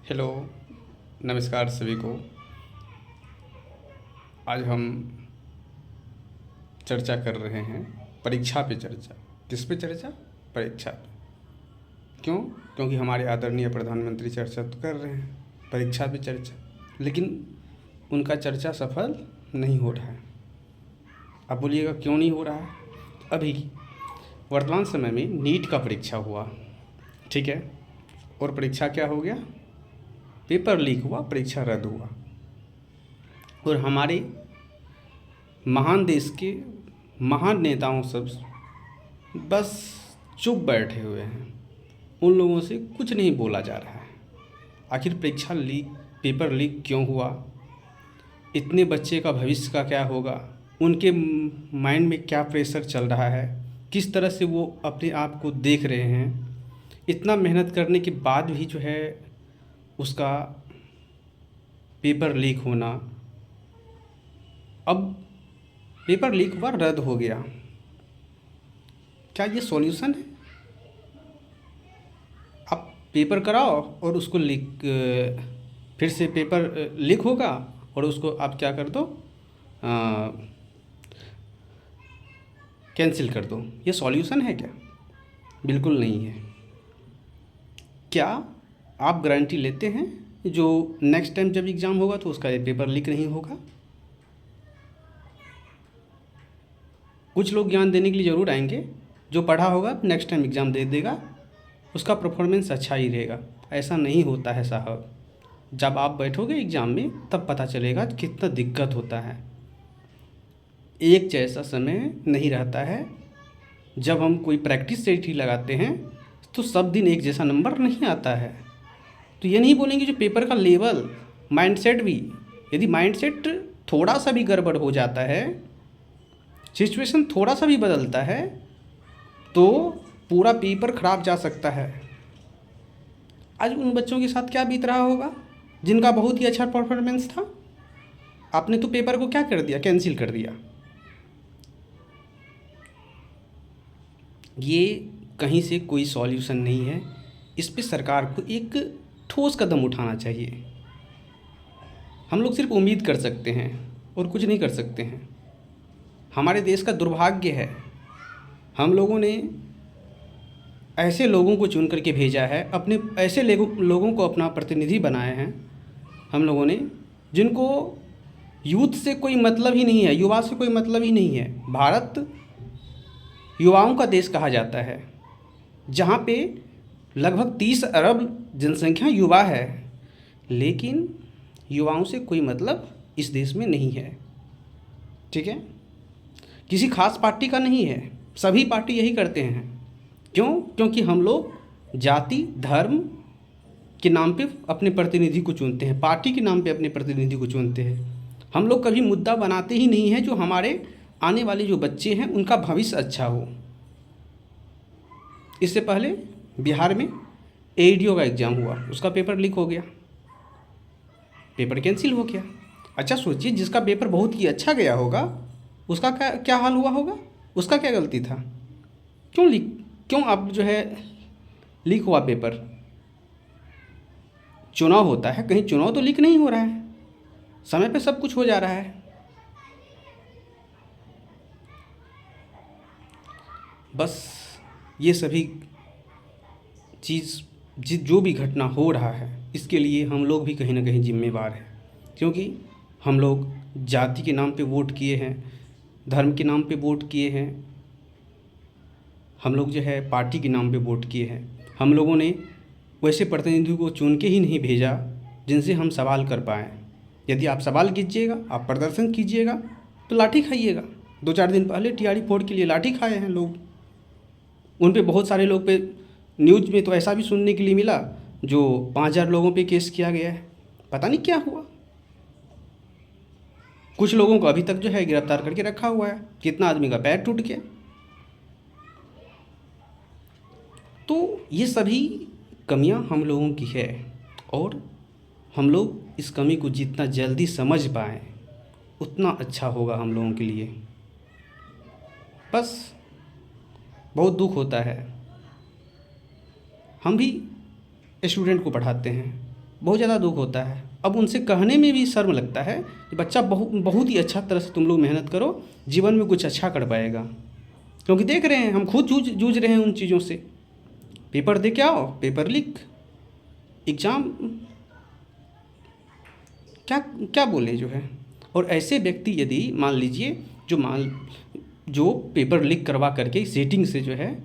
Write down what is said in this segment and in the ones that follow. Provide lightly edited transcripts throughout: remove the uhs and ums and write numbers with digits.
Hello, नमस्कार सभी को। आज हम चर्चा कर रहे हैं परीक्षा पे चर्चा। किस पे चर्चा? परीक्षा पे। क्यों? क्योंकि हमारे आदरणीय प्रधानमंत्री चर्चा तो कर रहे हैं परीक्षा पे चर्चा, लेकिन उनका चर्चा सफल नहीं हो रहा है। अब बोलिएगा क्यों नहीं हो रहा है? अभी वर्तमान समय में नीट का परीक्षा हुआ, ठीक है, और परीक्षा क्या हो गया? पेपर लीक हुआ, परीक्षा रद्द हुआ। और हमारे महान देश के महान नेताओं सब बस चुप बैठे हुए हैं। उन लोगों से कुछ नहीं बोला जा रहा है। आखिर परीक्षा लीक, पेपर लीक क्यों हुआ? इतने बच्चे का भविष्य का क्या होगा? उनके माइंड में क्या प्रेशर चल रहा है? किस तरह से वो अपने आप को देख रहे हैं? इतना मेहनत करने के बाद भी जो है उसका पेपर लीक होना। अब पेपर लीक हुआ, रद्द हो गया। क्या ये सॉल्यूशन है? आप पेपर कराओ और उसको लीक, फिर से पेपर लीक होगा और उसको आप क्या कर दो, कैंसिल कर दो। ये सॉल्यूशन है क्या? बिल्कुल नहीं है। क्या आप गारंटी लेते हैं जो नेक्स्ट टाइम जब एग्ज़ाम होगा तो उसका पेपर लीक नहीं होगा? कुछ लोग ज्ञान देने के लिए ज़रूर आएंगे, जो पढ़ा होगा नेक्स्ट टाइम एग्ज़ाम दे देगा, उसका परफॉर्मेंस अच्छा ही रहेगा। ऐसा नहीं होता है साहब। जब आप बैठोगे एग्ज़ाम में तब पता चलेगा कितना दिक्कत होता है। एक जैसा समय नहीं रहता है। जब हम कोई प्रैक्टिस सेट ही लगाते हैं तो सब दिन एक जैसा नंबर नहीं आता है। तो ये नहीं बोलेंगे जो पेपर का लेवल, माइंडसेट भी, यदि माइंडसेट थोड़ा सा भी गड़बड़ हो जाता है, सिचुएशन थोड़ा सा भी बदलता है, तो पूरा पेपर खराब जा सकता है। आज उन बच्चों के साथ क्या बीत रहा होगा जिनका बहुत ही अच्छा परफॉर्मेंस था? आपने तो पेपर को क्या कर दिया? कैंसिल कर दिया। ये कहीं से कोई सॉल्यूशन नहीं है। इस पे सरकार को एक ठोस कदम उठाना चाहिए। हम लोग सिर्फ उम्मीद कर सकते हैं और कुछ नहीं कर सकते हैं। हमारे देश का दुर्भाग्य है, हम लोगों ने ऐसे लोगों को चुन करके भेजा है, अपने ऐसे लोगों को अपना प्रतिनिधि बनाए हैं हम लोगों ने, जिनको यूथ से कोई मतलब ही नहीं है, युवा से कोई मतलब ही नहीं है। भारत युवाओं का देश कहा जाता है, जहाँ पे लगभग 30 अरब जनसंख्या युवा है, लेकिन युवाओं से कोई मतलब इस देश में नहीं है। ठीक है, किसी खास पार्टी का नहीं है, सभी पार्टी यही करते हैं। क्यों? क्योंकि हम लोग जाति धर्म के नाम पे अपने प्रतिनिधि को चुनते हैं, पार्टी के नाम पे अपने प्रतिनिधि को चुनते हैं। हम लोग कभी मुद्दा बनाते ही नहीं हैं जो हमारे आने वाले जो बच्चे हैं उनका भविष्य अच्छा हो। इससे पहले बिहार में एडीओ का एग्ज़ाम हुआ, उसका पेपर लीक हो गया, पेपर कैंसिल हो गया। अच्छा सोचिए, जिसका पेपर बहुत ही अच्छा गया होगा उसका क्या क्या हाल हुआ होगा? उसका क्या गलती था? क्यों लीक, क्यों अब जो है लीक हुआ पेपर? चुनाव होता है, कहीं चुनाव तो लीक नहीं हो रहा है, समय पे सब कुछ हो जा रहा है। बस ये सभी चीज़ जो भी घटना हो रहा है, इसके लिए हम लोग भी कहीं ना कहीं जिम्मेवार हैं। क्योंकि हम लोग जाति के नाम पे वोट किए हैं, धर्म के नाम पे वोट किए हैं, हम लोग जो है पार्टी के नाम पे वोट किए हैं। हम लोगों ने वैसे प्रतिनिधि को चुन के ही नहीं भेजा जिनसे हम सवाल कर पाएँ। यदि आप सवाल कीजिएगा, आप प्रदर्शन कीजिएगा तो लाठी खाइएगा। 2-4 दिन पहले टीआरई फोड़ के लिए लाठी खाए हैं लोग। उन पे बहुत सारे लोग पे न्यूज़ में तो ऐसा भी सुनने के लिए मिला जो 5,000 लोगों पे केस किया गया है। पता नहीं क्या हुआ। कुछ लोगों को अभी तक जो है गिरफ्तार करके रखा हुआ है, कितना आदमी का पैर टूट गया। तो ये सभी कमियां हम लोगों की है, और हम लोग इस कमी को जितना जल्दी समझ पाएँ उतना अच्छा होगा हम लोगों के लिए। बस बहुत दुख होता है। हम भी स्टूडेंट को पढ़ाते हैं, बहुत ज़्यादा दुख होता है। अब उनसे कहने में भी शर्म लगता है कि बच्चा बहुत ही अच्छा तरह से तुम लोग मेहनत करो, जीवन में कुछ अच्छा कर पाएगा। क्योंकि देख रहे हैं, हम खुद जूझ रहे हैं उन चीज़ों से। पेपर दे के आओ, पेपर लीक, एग्ज़ाम, क्या क्या बोले जो है। और ऐसे व्यक्ति यदि मान लीजिए जो पेपर लीक करवा करके सीटिंग से जो है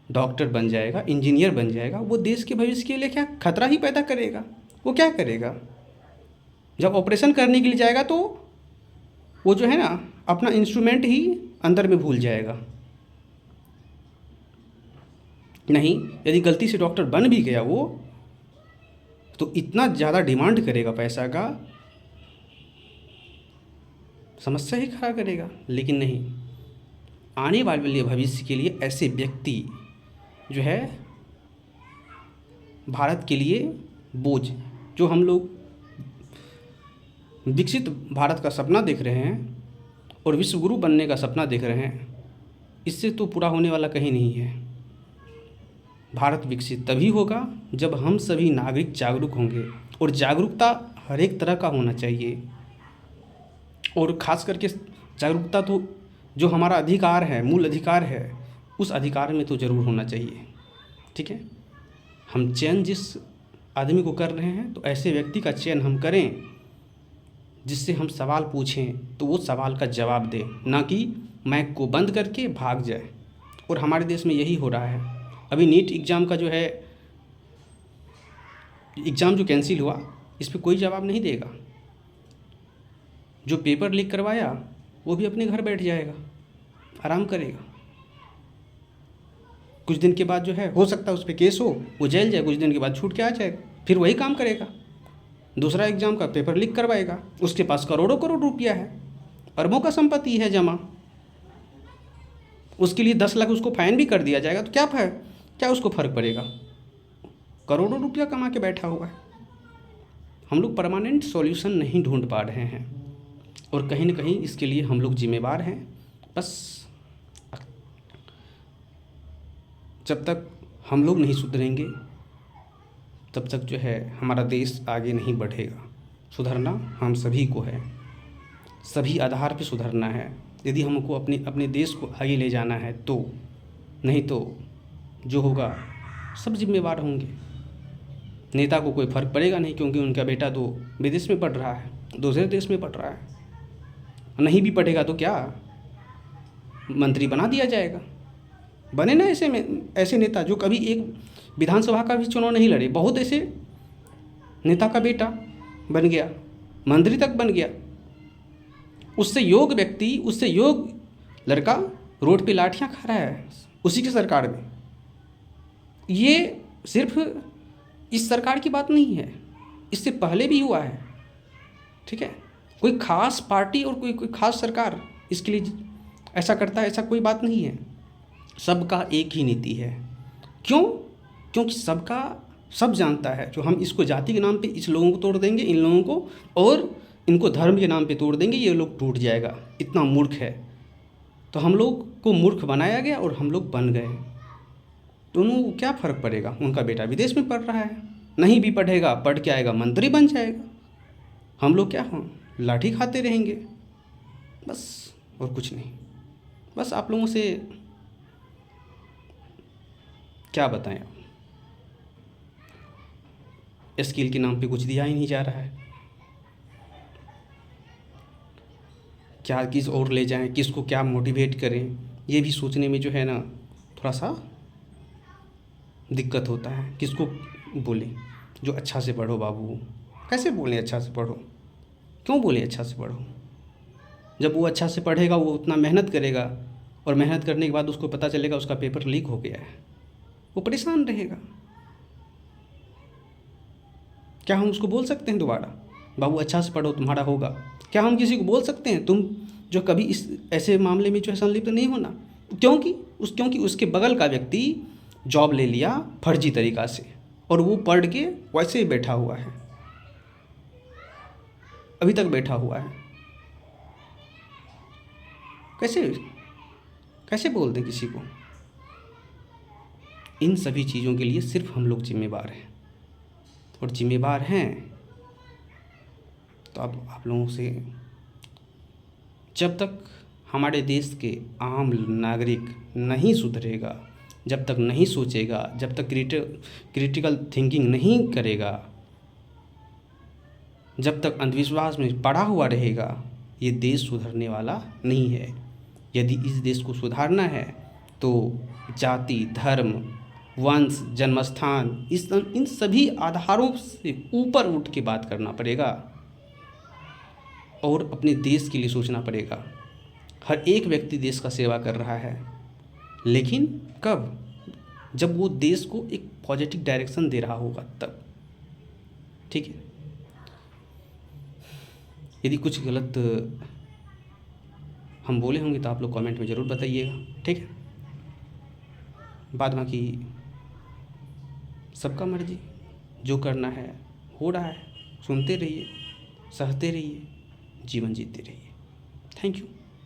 डॉक्टर बन जाएगा, इंजीनियर बन जाएगा, वो देश के भविष्य के लिए क्या खतरा ही पैदा करेगा। वो क्या करेगा, जब ऑपरेशन करने के लिए जाएगा तो वो जो है ना अपना इंस्ट्रूमेंट ही अंदर में भूल जाएगा। नहीं, यदि गलती से डॉक्टर बन भी गया वो, तो इतना ज़्यादा डिमांड करेगा पैसा का, समस्या ही खड़ा करेगा। लेकिन नहीं, आने वाले भविष्य के लिए ऐसे व्यक्ति जो है भारत के लिए बोझ, जो हम लोग विकसित भारत का सपना देख रहे हैं और विश्व गुरु बनने का सपना देख रहे हैं, इससे तो पूरा होने वाला कहीं नहीं है। भारत विकसित तभी होगा जब हम सभी नागरिक जागरूक होंगे, और जागरूकता हर एक तरह का होना चाहिए। और ख़ास करके जागरूकता तो जो हमारा अधिकार है, मूल अधिकार है, उस अधिकार में तो ज़रूर होना चाहिए। ठीक है, हम चयन जिस आदमी को कर रहे हैं, तो ऐसे व्यक्ति का चयन हम करें जिससे हम सवाल पूछें तो वो सवाल का जवाब दे, ना कि माइक को बंद करके भाग जाए। और हमारे देश में यही हो रहा है। अभी नीट एग्ज़ाम का जो है, एग्ज़ाम जो कैंसिल हुआ, इस पर कोई जवाब नहीं देगा। जो पेपर लीक करवाया वो भी अपने घर बैठ जाएगा, आराम करेगा। कुछ दिन के बाद जो है, हो सकता है उस पर केस हो, वो जेल जाए, कुछ दिन के बाद छूट के आ जाएगा, फिर वही काम करेगा, दूसरा एग्ज़ाम का पेपर लीक करवाएगा। उसके पास करोड़ों करोड़ रुपया है, अरबों का संपत्ति है जमा। उसके लिए 10 लाख उसको फाइन भी कर दिया जाएगा, तो क्या उसको फ़र्क पड़ेगा, करोड़ों रुपया कमा के बैठा हुआ है। हम लोग परमानेंट सॉल्यूशन नहीं ढूंढ पा रहे हैं, और कहीं ना कहीं इसके लिए हम लोग जिम्मेवार हैं। बस जब तक हम लोग नहीं सुधरेंगे, तब तक जो है हमारा देश आगे नहीं बढ़ेगा। सुधरना हम सभी को है, सभी आधार पे सुधरना है, यदि हमको अपने देश को आगे ले जाना है तो। नहीं तो जो होगा सब जिम्मेवार होंगे। नेता को कोई फ़र्क पड़ेगा नहीं, क्योंकि उनका बेटा तो विदेश में पढ़ रहा है, दूसरे देश में पढ़ रहा है। नहीं भी पढ़ेगा तो क्या, मंत्री बना दिया जाएगा। बने ना ऐसे नेता जो कभी एक विधानसभा का भी चुनाव नहीं लड़े। बहुत ऐसे नेता का बेटा बन गया, मंत्री तक बन गया। उससे योग व्यक्ति, उससे योग लड़का रोड पे लाठियां खा रहा है उसी की सरकार में। ये सिर्फ इस सरकार की बात नहीं है, इससे पहले भी हुआ है। ठीक है, कोई खास पार्टी और कोई खास सरकार इसके लिए ऐसा करता है, ऐसा कोई बात नहीं है। सबका एक ही नीति है। क्यों? क्योंकि सब जानता है, जो हम इसको जाति के नाम पे इस लोगों को तोड़ देंगे, इन लोगों को, और इनको धर्म के नाम पे तोड़ देंगे, ये लोग टूट जाएगा। इतना मूर्ख है। तो हम लोग को मूर्ख बनाया गया और हम लोग बन गए। दोनों को क्या फ़र्क पड़ेगा? उनका बेटा विदेश में पढ़ रहा है, नहीं भी पढ़ेगा, पढ़ के आएगा, मंत्री बन जाएगा। हम लोग क्या हों, लाठी खाते रहेंगे बस, और कुछ नहीं। बस आप लोगों से क्या बताएं, स्किल के नाम पे कुछ दिया ही नहीं जा रहा है। क्या किस और ले जाएं, किसको क्या मोटिवेट करें, ये भी सोचने में जो है ना थोड़ा सा दिक्कत होता है। किसको बोलें जो अच्छा से पढ़ो बाबू, कैसे बोलें अच्छा से पढ़ो, क्यों बोलें अच्छा से पढ़ो? जब वो अच्छा से पढ़ेगा, वो उतना मेहनत करेगा, और मेहनत करने के बाद उसको पता चलेगा उसका पेपर लीक हो गया है, वो परेशान रहेगा। क्या हम उसको बोल सकते हैं दोबारा, बाबू अच्छा से पढ़ो तुम्हारा होगा? क्या हम किसी को बोल सकते हैं तुम जो कभी इस ऐसे मामले में जो है संलिप्त नहीं होना? क्योंकि उसके बगल का व्यक्ति जॉब ले लिया फर्जी तरीक़ा से, और वो पढ़ के वैसे ही बैठा हुआ है, अभी तक बैठा हुआ है। कैसे बोल दें किसी को? इन सभी चीज़ों के लिए सिर्फ हम लोग जिम्मेवार हैं। और जिम्मेवार हैं, तो अब आप लोगों से, जब तक हमारे देश के आम नागरिक नहीं सुधरेगा, जब तक नहीं सोचेगा, जब तक क्रिटिकल थिंकिंग नहीं करेगा, जब तक अंधविश्वास में पड़ा हुआ रहेगा, ये देश सुधरने वाला नहीं है। यदि इस देश को सुधारना है तो जाति, धर्म, वंश, जन्मस्थान, इन सभी आधारों से ऊपर उठ के बात करना पड़ेगा और अपने देश के लिए सोचना पड़ेगा। हर एक व्यक्ति देश का सेवा कर रहा है, लेकिन कब? जब वो देश को एक पॉजिटिव डायरेक्शन दे रहा होगा तब। ठीक है, यदि कुछ गलत हम बोले होंगे तो आप लोग कमेंट में ज़रूर बताइएगा। ठीक है, बाद बाकी सबका मर्जी, जो करना है हो रहा है। सुनते रहिए, सहते रहिए, जीवन जीते रहिए। Thank you.